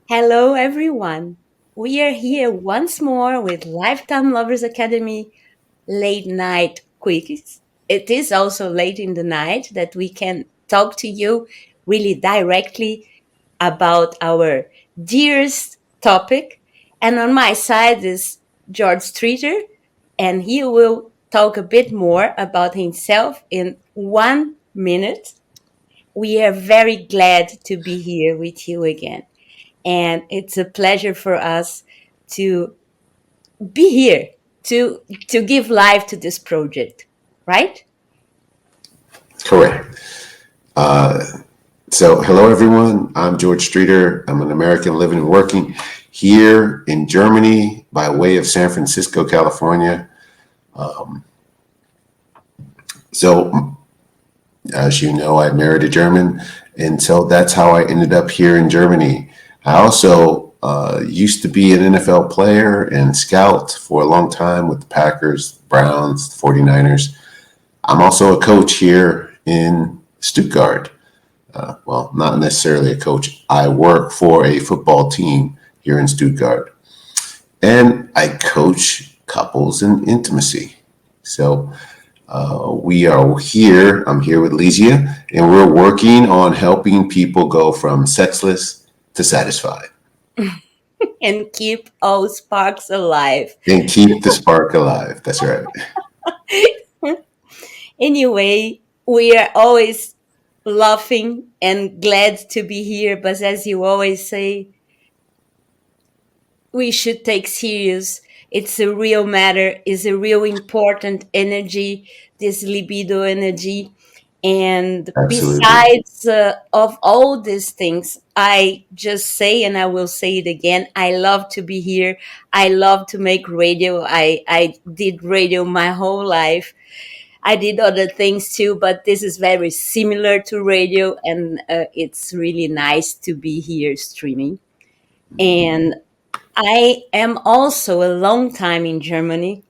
Hello, everyone. We are here once more with Lifetime Lovers Academy late night quickies. It is also late in the night that we can talk to you really directly about our dearest topic. And on my side is George Streeter, and he will talk a bit more about himself in 1 minute. We are very glad to be here with you again. And it's a pleasure for us to be here to give life to this project, right? Correct. So, hello everyone. I'm George Streeter. I'm an American living and working here in Germany by way of San Francisco, California. So, as you know, I married a German, and so that's how I ended up here in Germany. I also used to be an NFL player and scout for a long time with the Packers, Browns, 49ers. I'm also a coach here in Stuttgart. Well, not necessarily a coach. I work for a football team here in Stuttgart, and I coach couples in intimacy. So we are here. I'm here with Lesia, and we're working on helping people go from sexless to satisfied And keep all sparks alive. and keep the spark alive. That's right. Anyway, we are always laughing and glad to be here, but as you always say, we should take serious. It's a real matter, is a real important energy, this libido energy. And Absolutely. besides of all these things, I just say, and I will say it again, I love to be here. I love to make radio. I did radio my whole life. I did other things too, but this is very similar to radio, and it's really nice to be here streaming. And I am also a long time in Germany,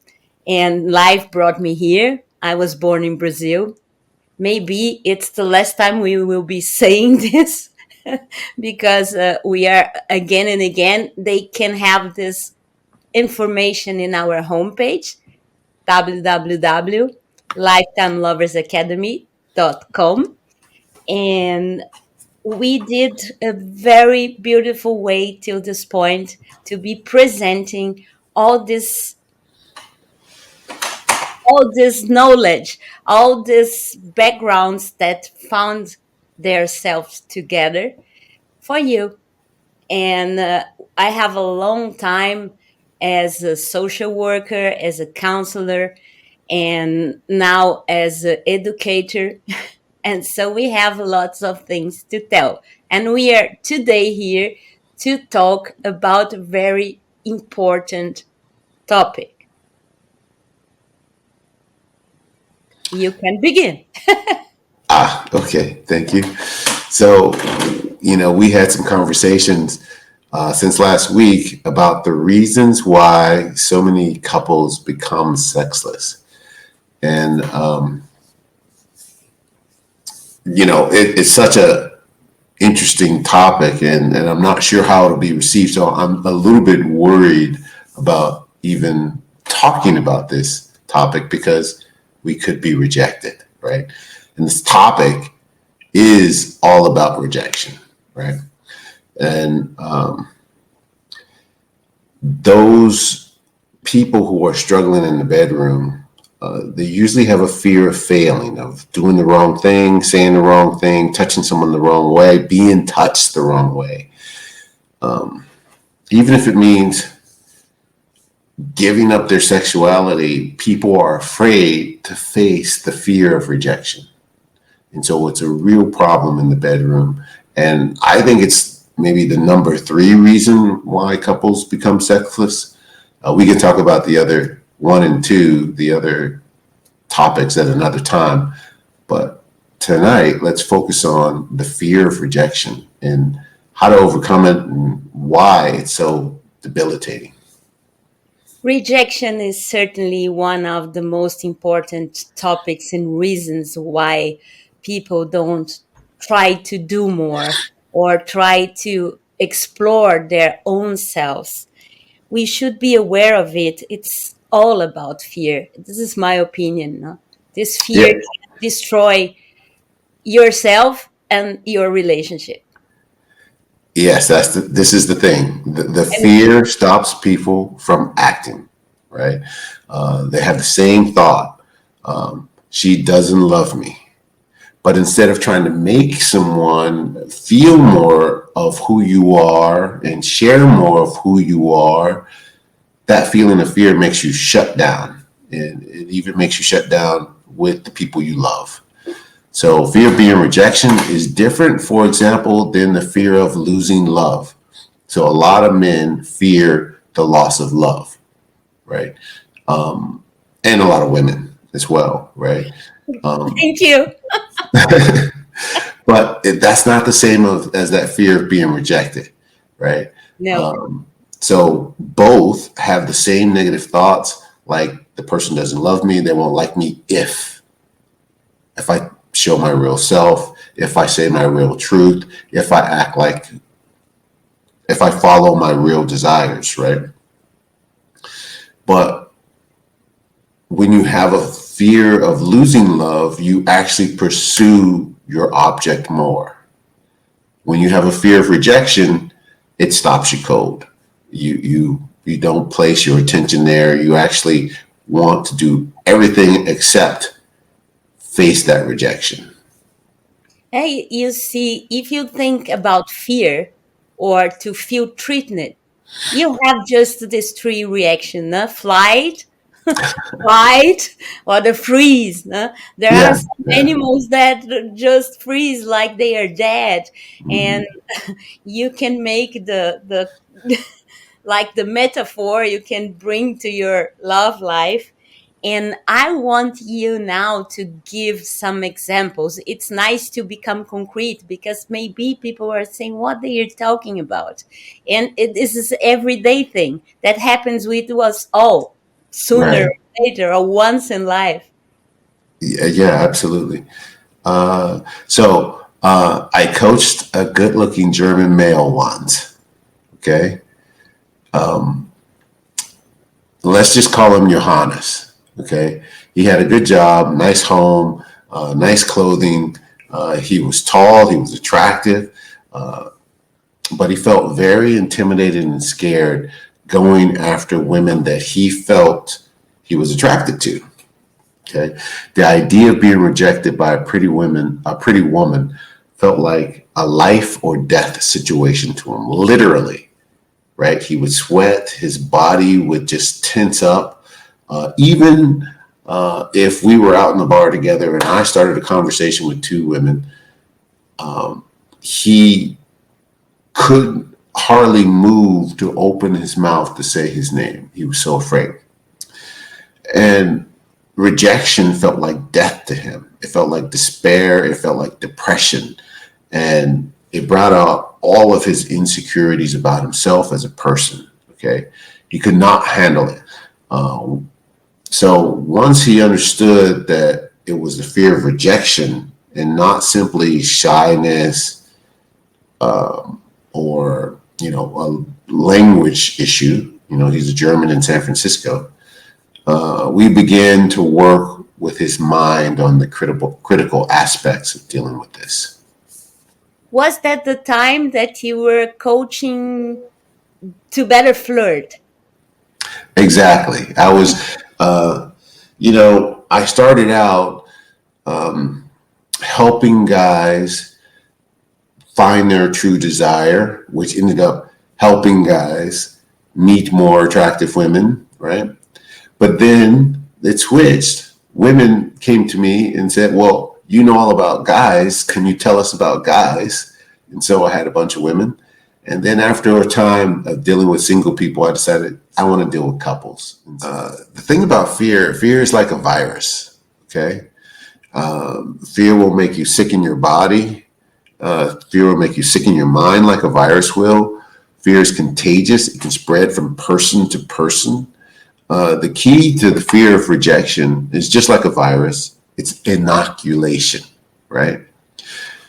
and life brought me here. I was born in Brazil. Maybe it's the last time we will be saying this because we are again and again. They can have this information in our homepage www.lifetimeloversacademy.com, and we did a very beautiful way till this point to be presenting all this all this knowledge, all these backgrounds that found themselves together for you. And I have a long time as a social worker, as a counselor, and now as an educator. And so we have lots of things to tell. And we are today here to talk about a very important topic. You can begin. Okay. Thank you. So, we had some conversations since last week about the reasons why so many couples become sexless. And, it's such a interesting topic, and I'm not sure how it'll be received. So I'm a little bit worried about even talking about this topic because we could be rejected, right? And this topic is all about rejection, right? And those people who are struggling in the bedroom, they usually have a fear of failing, of doing the wrong thing, saying the wrong thing, touching someone the wrong way, being touched the wrong way. Even if it means giving up their sexuality, people are afraid to face the fear of rejection. And so it's a real problem in the bedroom. And I think it's maybe the number three reason why couples become sexless. We can talk about the other one and two, the other topics at another time. But tonight, let's focus on the fear of rejection and how to overcome it and why it's so debilitating. Rejection is certainly one of the most important topics and reasons why people don't try to do more or try to explore their own selves. We should be aware of it. It's all about fear. This is my opinion. No? This fear Yeah. can destroy yourself and your relationship. Yes, this is the thing. The And fear stops people from acting, right? They have the same thought. She doesn't love me. But instead of trying to make someone feel more of who you are and share more of who you are, that feeling of fear makes you shut down. And it even makes you shut down with the people you love. So fear of being rejection is different, for example, than the fear of losing love. So a lot of men fear the loss of love, right? And a lot of women as well, right? thank you. But that's not the same as that fear of being rejected, right? No. So both have the same negative thoughts, like the person doesn't love me, they won't like me if I show my real self, if I say my real truth, if I follow my real desires, right? But when you have a fear of losing love, you actually pursue your object more. When you have a fear of rejection, it stops you cold. You don't place your attention there. You actually want to do everything except face that rejection. Hey, you see, if you think about fear or to feel threatened, you have just these three reactions, no? Flight, fight, or the freeze. No? There are Yeah, some yeah. animals that just freeze like they are dead, and you can make the like the metaphor you can bring to your love life. And I want you now to give some examples. It's nice to become concrete because maybe people are saying what they are talking about. And this is everyday thing that happens with us all sooner Right. or later or once in life. Yeah, yeah, absolutely. I coached a good-looking German male once. Okay, let's just call him Johannes. Okay, he had a good job, nice home, nice clothing. He was tall, he was attractive, but he felt very intimidated and scared going after women that he felt he was attracted to. Okay, the idea of being rejected by a pretty woman, felt like a life or death situation to him, literally. Right, he would sweat, his body would just tense up. Even if we were out in the bar together and I started a conversation with two women, he could hardly move to open his mouth to say his name. He was so afraid. And rejection felt like death to him. It felt like despair. It felt like depression. And it brought out all of his insecurities about himself as a person. Okay. He could not handle it. So once he understood that it was the fear of rejection and not simply shyness, or, a language issue, he's a German in San Francisco, we began to work with his mind on the critical aspects of dealing with this. Was that the time that you were coaching to better flirt? Exactly. I started out helping guys find their true desire, which ended up helping guys meet more attractive women, right? But then it switched. Women came to me and said, well, you know all about guys. Can you tell us about guys? And so I had a bunch of women. And then after a time of dealing with single people, I decided I want to deal with couples. The thing about fear is like a virus. Okay. Fear will make you sick in your body. Fear will make you sick in your mind like a virus will. Fear is contagious. It can spread from person to person. The key to the fear of rejection is just like a virus. It's inoculation, right?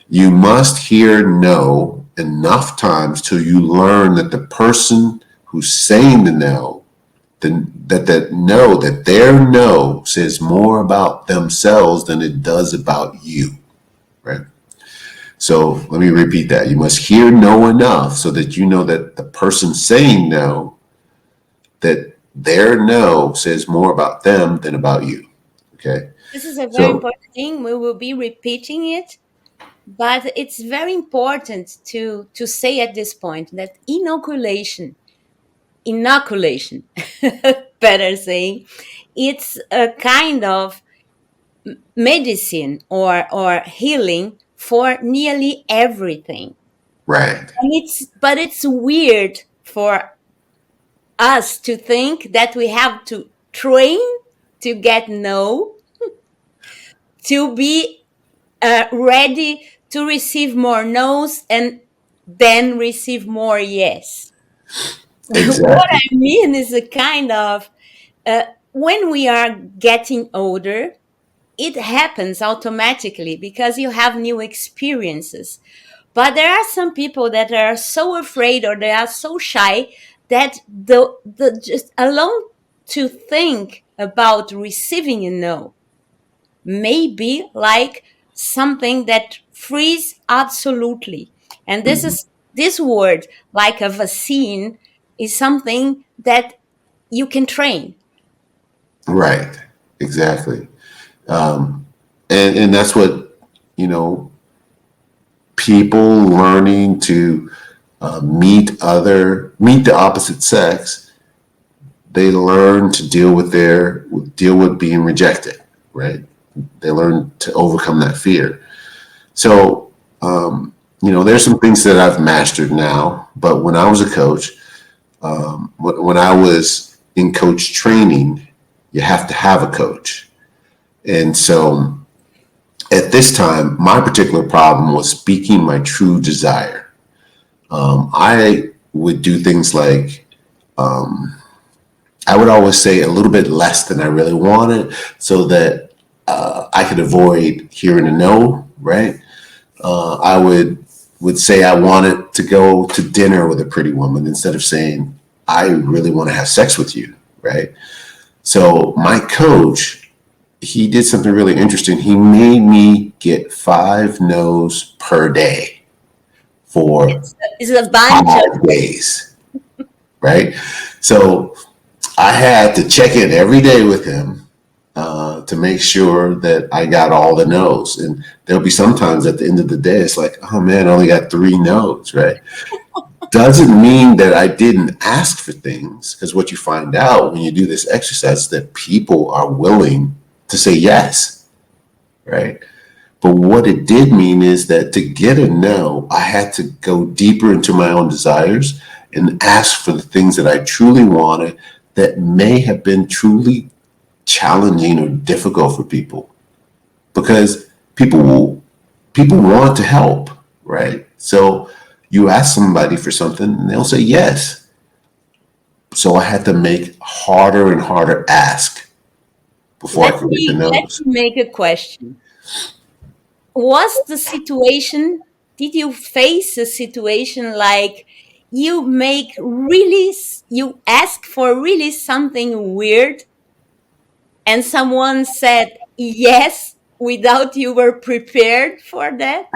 You must hear no enough times till you learn that the person who's saying the no, that no, that their no says more about themselves than it does about you, right? So let me repeat that. You must hear no enough so that you know that the person saying no, that their no says more about them than about you. Okay. This is a very So, important thing. We will be repeating it, but it's very important to say at this point that inoculation, better saying, it's a kind of medicine or healing for nearly everything. right. And it's weird for us to think that we have to train to get no, to be ready to receive more no's and then receive more yes. What I Exactly. mean is a kind of uh, when we are getting older, it happens automatically because you have new experiences. But there are some people that are so afraid or they are so shy that the just alone to think about receiving a no maybe like something that frees absolutely. And Mhm. this word, like a vaccine, is something that you can train. Right. Exactly. And that's what, you know, people learning to meet the opposite sex, they learn to deal with being rejected, right? They learn to overcome that fear. So, there's some things that I've mastered now, but when I was a coach, when I was in coach training, you have to have a coach. And so at this time, my particular problem was speaking my true desire. I would do things like I would always say a little bit less than I really wanted so that I could avoid hearing a no, right? I would say I wanted to go to dinner with a pretty woman instead of saying I really want to have sex with you, right? So my coach, he did something really interesting. He made me get 5 no's per day for It's a bunch of 5 days, right? So I had to check in every day with him to make sure that I got all the no's. And there'll be sometimes at the end of the day, it's like, oh man, I only got 3 no's, right? Doesn't mean that I didn't ask for things, because what you find out when you do this exercise is that people are willing to say yes, right? But what it did mean is that to get a no, I had to go deeper into my own desires and ask for the things that I truly wanted that may have been truly challenging or difficult for people, because people want to help, right? So you ask somebody for something and they'll say yes. So I had to make harder and harder ask before I could get the let no's. me make a question. Was the situation, did you face a situation like you ask for really something weird and someone said yes without you were prepared for that?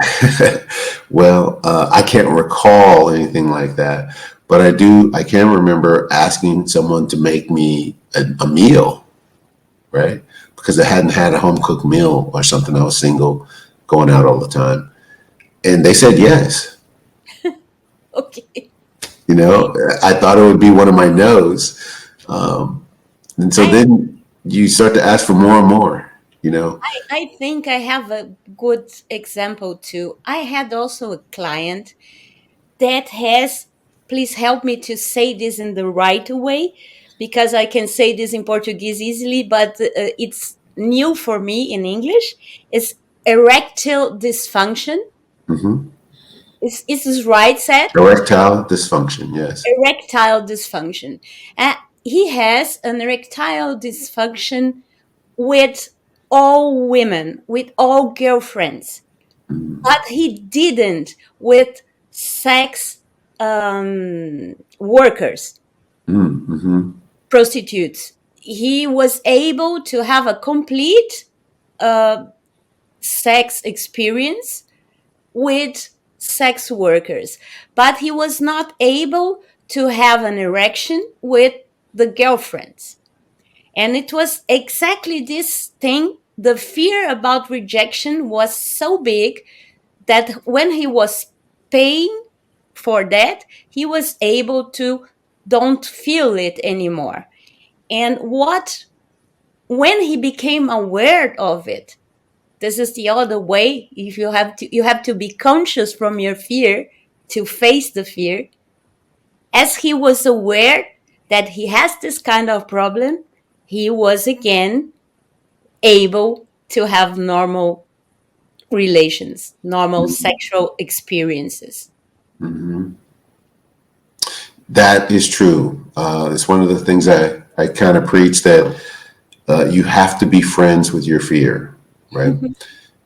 Well, I can't recall anything like that, but I can remember asking someone to make me a meal, right? Because I hadn't had a home cooked meal or something. I was single, going out all the time. And they said yes. Okay. I thought it would be one of my no's. And so I then you start to ask for more and more, you know? I think I have a good example too. I had also a client that has, please help me to say this in the right way because I can say this in Portuguese easily, but it's new for me in English. It's erectile dysfunction. Hmm. Is this right said? Erectile dysfunction, yes. Erectile dysfunction. Uh, he has an erectile dysfunction with all women, with all girlfriends, but he didn't with sex workers, Mm-hmm. prostitutes. He was able to have a complete uh, sex experience with sex workers, but he was not able to have an erection with the girlfriends. And it was exactly this thing. The fear about rejection was so big that when he was paying for that, he was able to don't feel it anymore. And what when he became aware of it, this is the other way. If you have to be conscious from your fear to face the fear. As he was aware that he has this kind of problem, he was again able to have normal relations, normal sexual experiences. Mm-hmm. That is true. It's one of the things I kind of preach that you have to be friends with your fear, right?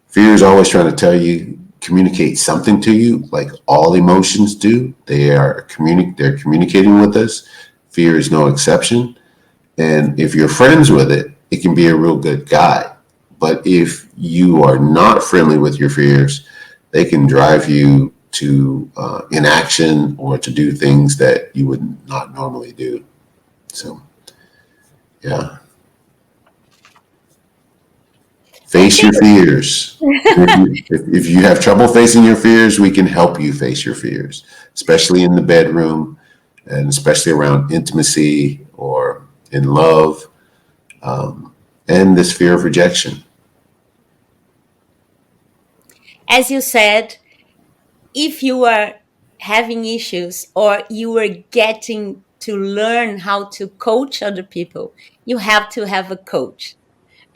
Fear is always trying to tell you, communicate something to you, like all emotions do. They're communicating with us. Fear is no exception. And if you're friends with it, it can be a real good guide. But if you are not friendly with your fears, they can drive you to inaction or to do things that you would not normally do. So, yeah, face Okay. your fears. If you have trouble facing your fears, we can help you face your fears, especially in the bedroom and especially around intimacy or in love, and this fear of rejection. As you said, if you are having issues or you are getting to learn how to coach other people, you have to have a coach.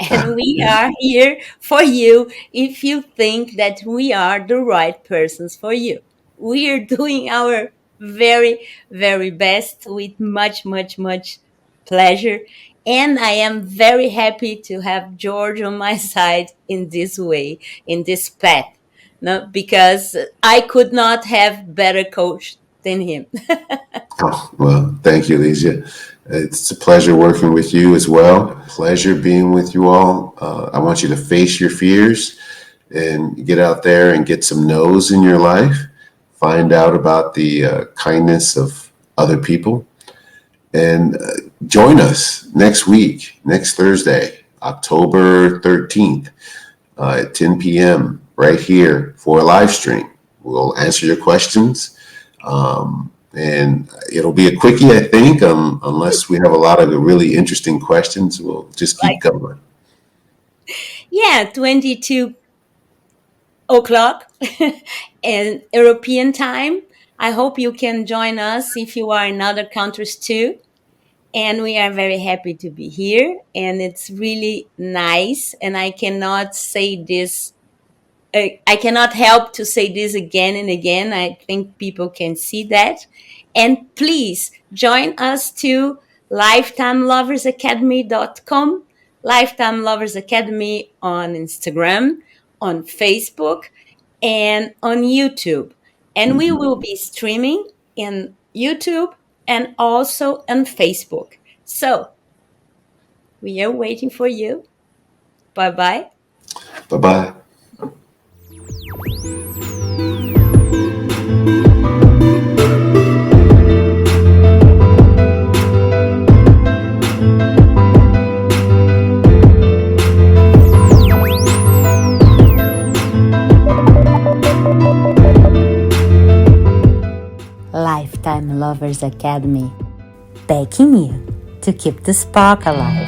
And we Yeah. are here for you if you think that we are the right persons for you. We are doing our very, very best with much, much, much pleasure. And I am very happy to have George on my side in this way, in this path. No, because I could not have better coach than him. Oh, well, thank you, Lisa. It's a pleasure working with you as well. Pleasure being with you all. I want you to face your fears and get out there and get some no's in your life. Find out about the kindness of other people and join us next week, next Thursday, October 13th at 10 p.m. right here for a live stream. We'll answer your questions. And it'll be a quickie, I think, unless we have a lot of really interesting questions. We'll just keep Like, going. yeah, 22 o'clock and European time. I hope you can join us if you are in other countries too. And we are very happy to be here. And it's really nice. And I cannot say this, I cannot help to say this again and again. I think people can see that. And please join us to lifetimeloversacademy.com, Lifetime Lovers Academy on Instagram, on Facebook, and on YouTube. And we will be streaming in YouTube and also on Facebook. So we are waiting for you. Bye bye. Bye bye. Lifetime Lovers Academy, begging you to keep the spark alive.